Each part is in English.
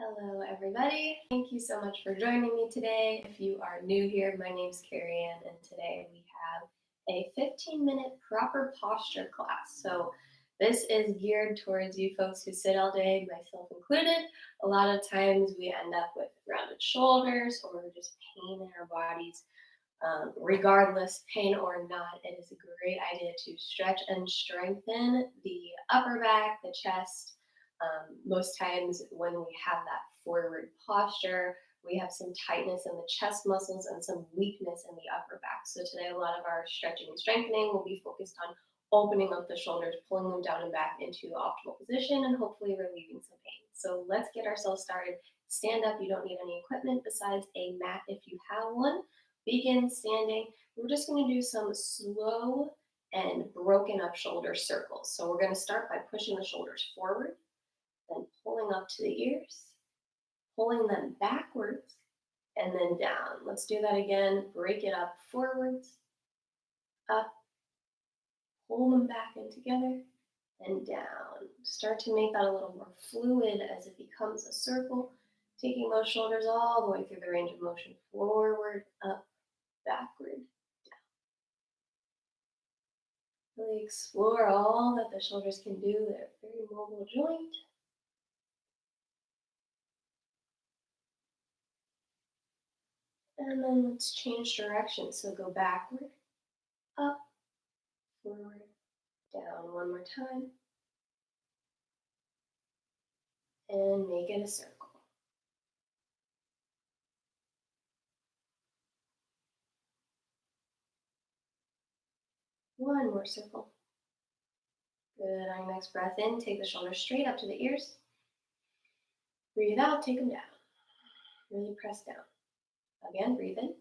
Hello, everybody. Thank you so much for joining me today. If you are new here, my name's Carrie Ann, and today we have a 15-minute proper posture class. So this is geared towards you folks who sit all day, myself included. A lot of times we end up with rounded shoulders or just pain in our bodies. Regardless, pain or not, it is a great idea to stretch and strengthen the upper back, the chest. Most times, when we have that forward posture, we have some tightness in the chest muscles and some weakness in the upper back. So, today, a lot of our stretching and strengthening will be focused on opening up the shoulders, pulling them down and back into the optimal position, and hopefully relieving some pain. So, let's get ourselves started. Stand up. You don't need any equipment besides a mat if you have one. Begin standing. We're just going to do some slow and broken up shoulder circles. So we're going to start by pushing the shoulders forward, then pulling up to the ears, pulling them backwards, and then down. Let's do that again. Break it up forwards, up, pull them back in together, and down. Start to make that a little more fluid as it becomes a circle, taking those shoulders all the way through the range of motion, forward, up, backward, down. Really explore all that the shoulders can do. They're a very mobile joint. And then let's change direction. So go backward, up, forward, down one more time. And make it a circle. One more circle. Good. On your next breath in, take the shoulders straight up to the ears. Breathe out, take them down. Really press down. Again, breathe in.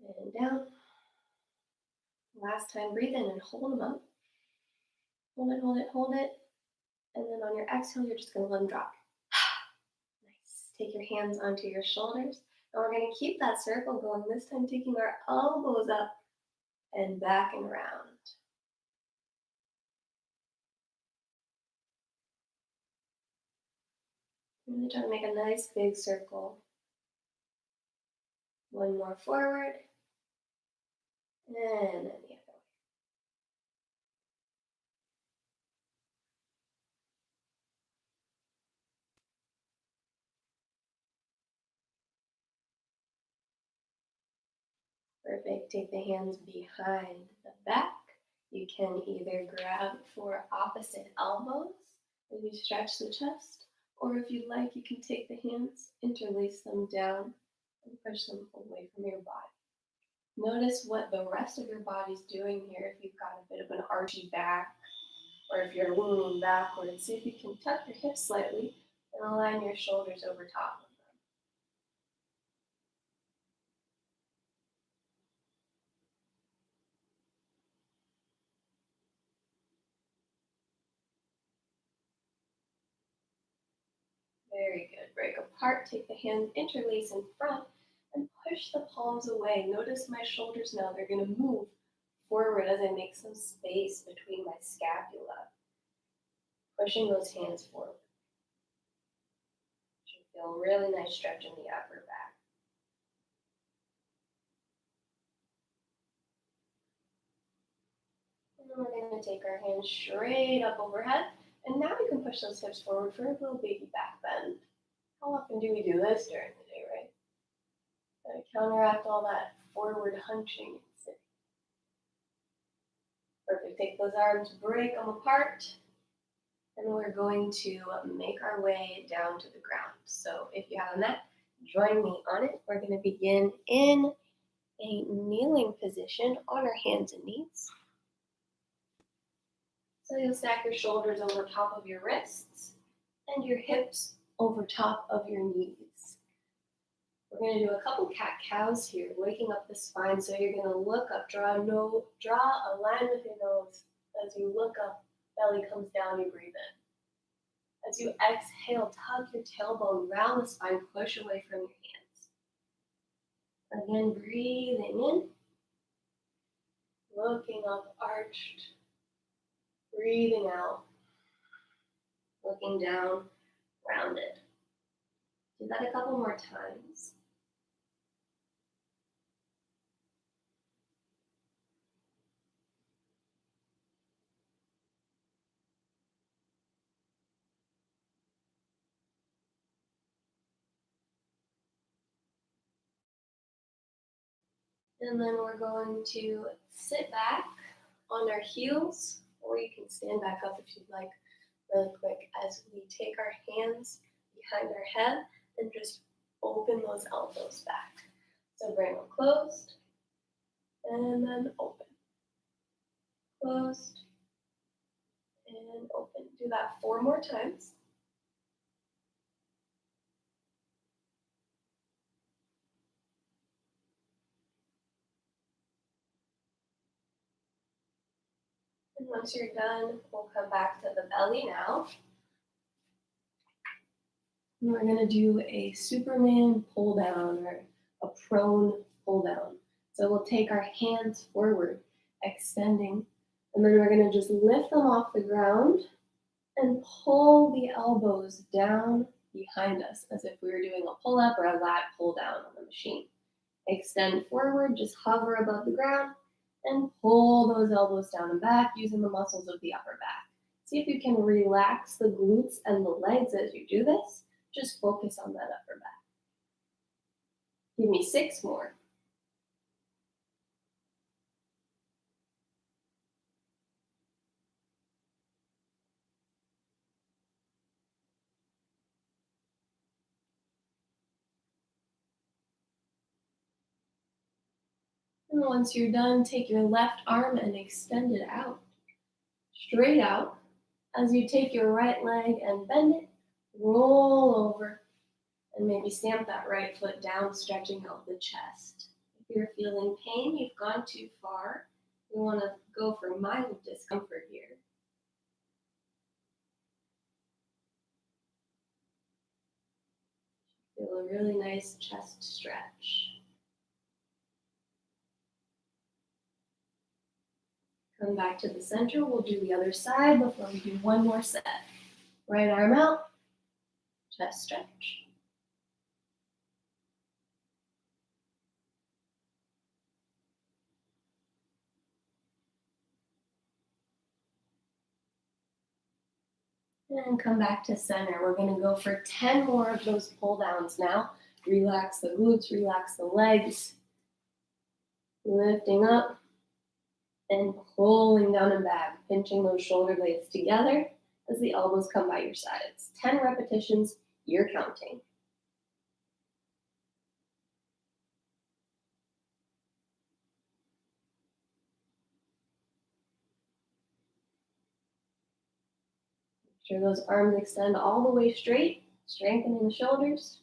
And down. Last time, breathe in and hold them up. Hold it, hold it, hold it. And then on your exhale, you're just going to let them drop. Nice. Take your hands onto your shoulders. And we're going to keep that circle going, this time taking our elbows up and back and around. Really try to make a nice big circle. One more forward. And then the other way. Perfect. Take the hands behind the back. You can either grab for opposite elbows as you stretch the chest, or if you'd like, you can take the hands, interlace them down, and push them away from your body. Notice what the rest of your body's doing here. If you've got a bit of an archy back, or if you're leaning backwards, see if you can tuck your hips slightly and align your shoulders over top of them. Very good. Break apart, take the hands, interlace in front, and push the palms away. Notice my shoulders now, they're going to move forward as I make some space between my scapula. Pushing those hands forward. Should feel a really nice stretch in the upper back. And then we're going to take our hands straight up overhead. And now we can push those hips forward for a little baby back bend. How often do we do this during the day, right? To counteract all that forward hunching. Perfect. Take those arms, break them apart, and we're going to make our way down to the ground. So if you have a mat, join me on it. We're going to begin in a kneeling position on our hands and knees. So you'll stack your shoulders over top of your wrists and your hips over top of your knees. We're going to do a couple cat-cows here, waking up the spine. So you're going to look up, draw a line with your nose. As you look up, belly comes down, you breathe in. As you exhale, tuck your tailbone, round the spine, push away from your hands. Again, breathing in, looking up, arched. Breathing out, looking down, grounded. Do that a couple more times. And then we're going to sit back on our heels, or you can stand back up if you'd like, really quick, as we take our hands behind our head and just open those elbows back. So bring them closed, and then open. Closed, and open. Do that 4 more times. And once you're done, we'll come back to the belly now. And we're gonna do a Superman pull down or a prone pull down. So we'll take our hands forward, extending, and then we're gonna just lift them off the ground and pull the elbows down behind us as if we were doing a pull up or a lat pull down on the machine. Extend forward, just hover above the ground and pull those elbows down and back using the muscles of the upper back. See if you can relax the glutes and the legs as you do this. Just focus on that upper back. Give me 6 more. And once you're done, take your left arm and extend it out, straight out. As you take your right leg and bend it, roll over, and maybe stamp that right foot down, stretching out the chest. If you're feeling pain, you've gone too far. We want to go for mild discomfort here. Feel a really nice chest stretch. Come back to the center. We'll do the other side before we do one more set. Right arm out, chest stretch. And come back to center. We're going to go for 10 more of those pull downs now. Relax the glutes, relax the legs. Lifting up and pulling down and back, pinching those shoulder blades together as the elbows come by your sides. 10 repetitions, you're counting. Make sure those arms extend all the way straight, strengthening the shoulders.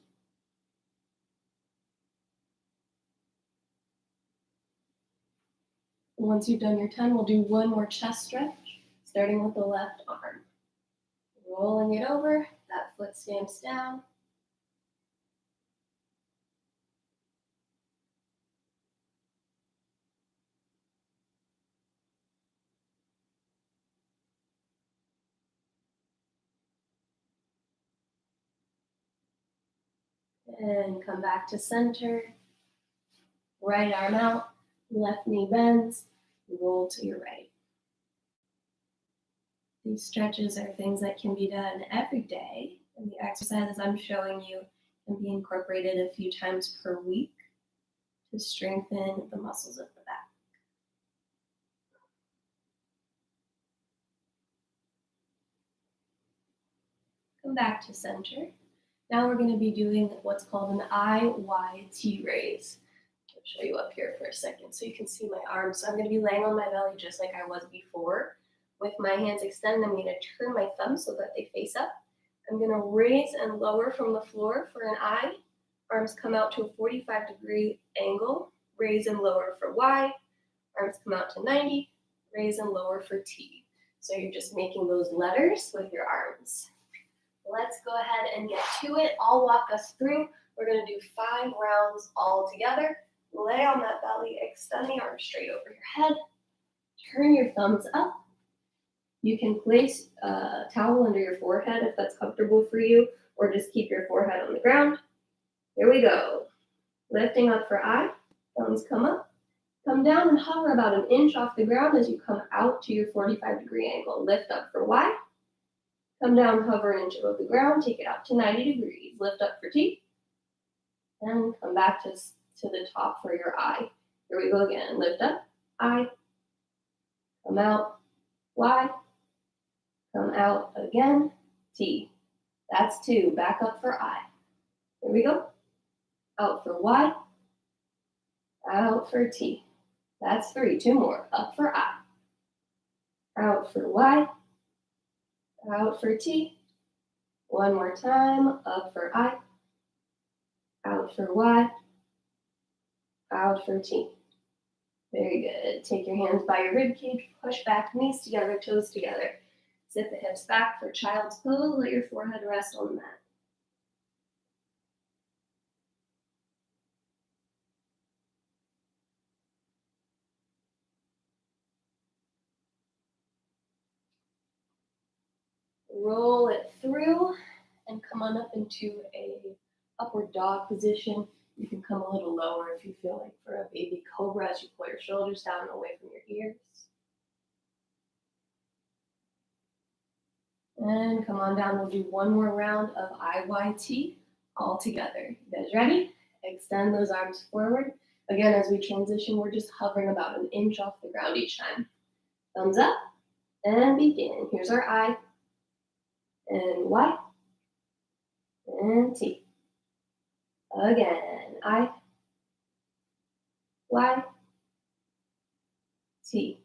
Once you've done your 10, we'll do one more chest stretch, starting with the left arm. Rolling it over, that foot stamps down. And come back to center. Right arm out, left knee bends, roll to your right. These stretches are things that can be done every day, and the exercises I'm showing you can be incorporated a few times per week to strengthen the muscles of the back. Come back to center. Now we're going to be doing what's called an IYT raise. I'll show you up here for a second so you can see my arms. So I'm going to be laying on my belly just like I was before. With my hands extended, I'm going to turn my thumbs so that they face up. I'm going to raise and lower from the floor for an I. Arms come out to a 45-degree angle. Raise and lower for Y. Arms come out to 90. Raise and lower for T. So you're just making those letters with your arms. Let's go ahead and get to it. I'll walk us through. We're going to do 5 rounds all together. Lay on that belly, extend the arms straight over your head. Turn your thumbs up. You can place a towel under your forehead if that's comfortable for you, or just keep your forehead on the ground. Here we go. Lifting up for I, thumbs come up, come down and hover about an inch off the ground as you come out to your 45-degree angle. Lift up for Y, come down, hover an inch above the ground, take it out to 90 degrees. Lift up for T, and come back to the top for your I. Here we go again. Lift up, I, come out, Y, come out again, T. That's 2. Back up for I. Here we go. Out for Y, out for T. That's 3. 2 more. Up for I. Out for Y, out for T. 1 more time. Up for I, out for Y, out for T. Very good. Take your hands by your rib cage, push back, knees together, toes together. Sit the hips back for child's pose. Let your forehead rest on the mat. Roll it through and come on up into a upward dog position. You can come a little lower if you feel like, for a baby cobra, as you pull your shoulders down and away from your ears. And come on down. We'll do 1 more round of IYT all together. You guys ready? Extend those arms forward. Again, as we transition, we're just hovering about an inch off the ground each time. Thumbs up and begin. Here's our I and Y and T. Again, I, Y, T.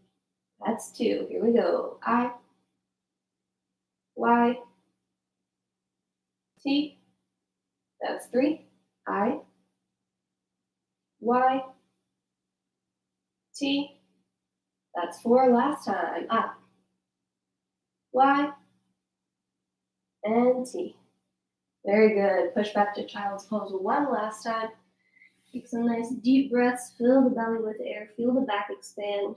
That's 2. Here we go. I, Y, T. That's 3. I, Y, T. That's 4. Last time. I, Y, and T. Very good. Push back to child's pose 1 last time. Take some nice deep breaths. Fill the belly with air. Feel the back expand.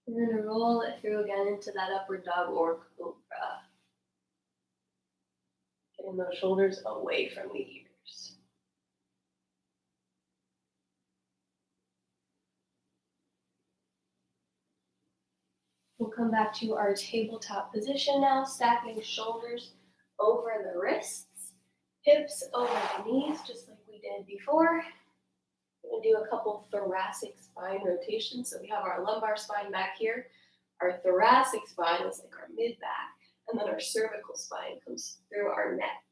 And then roll it through again into that upward dog or cobra. Getting those shoulders away from the ears. We'll come back to our tabletop position now, stacking shoulders over the wrists, hips over the knees, just like we did before. We're going to do a couple thoracic spine rotations. So we have our lumbar spine back here. Our thoracic spine is like our mid back, and then our cervical spine comes through our neck.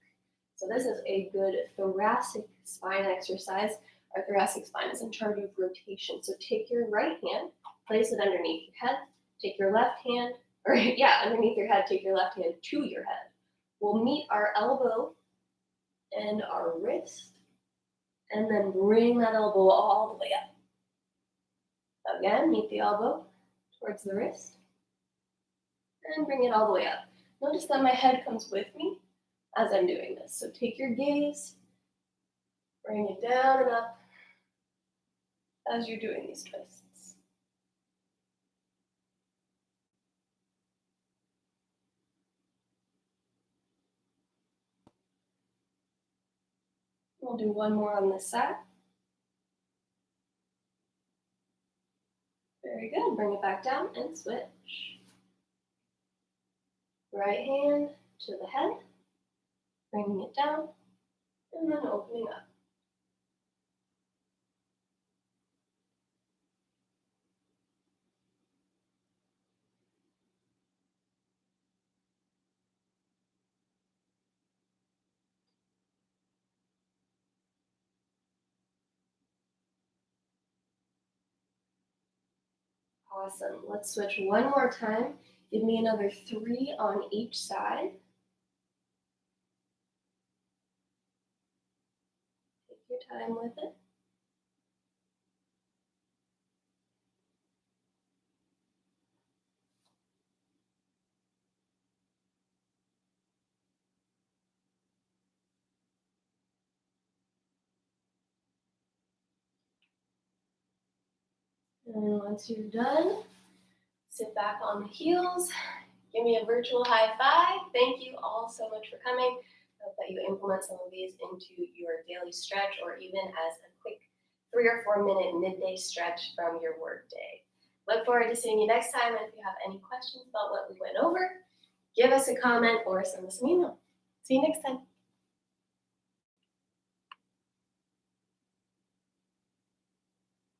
So this is a good thoracic spine exercise. Our thoracic spine is in charge of rotation. So take your right hand, place it underneath your head. Take your left hand, underneath your head, take your left hand to your head. We'll meet our elbow and our wrist, and then bring that elbow all the way up. Again, meet the elbow towards the wrist, and bring it all the way up. Notice that my head comes with me as I'm doing this. So take your gaze, bring it down and up as you're doing these twists. We'll do 1 more on this side. Very good. Bring it back down and switch. Right hand to the head, bringing it down, and then opening up. Awesome. Let's switch 1 more time. Give me another 3 on each side. Take your time with it. And once you're done, sit back on the heels. Give me a virtual high five. Thank you all so much for coming. I hope that you implement some of these into your daily stretch or even as a quick 3 or 4 minute midday stretch from your work day. Look forward to seeing you next time. And if you have any questions about what we went over, give us a comment or send us an email. See you next time.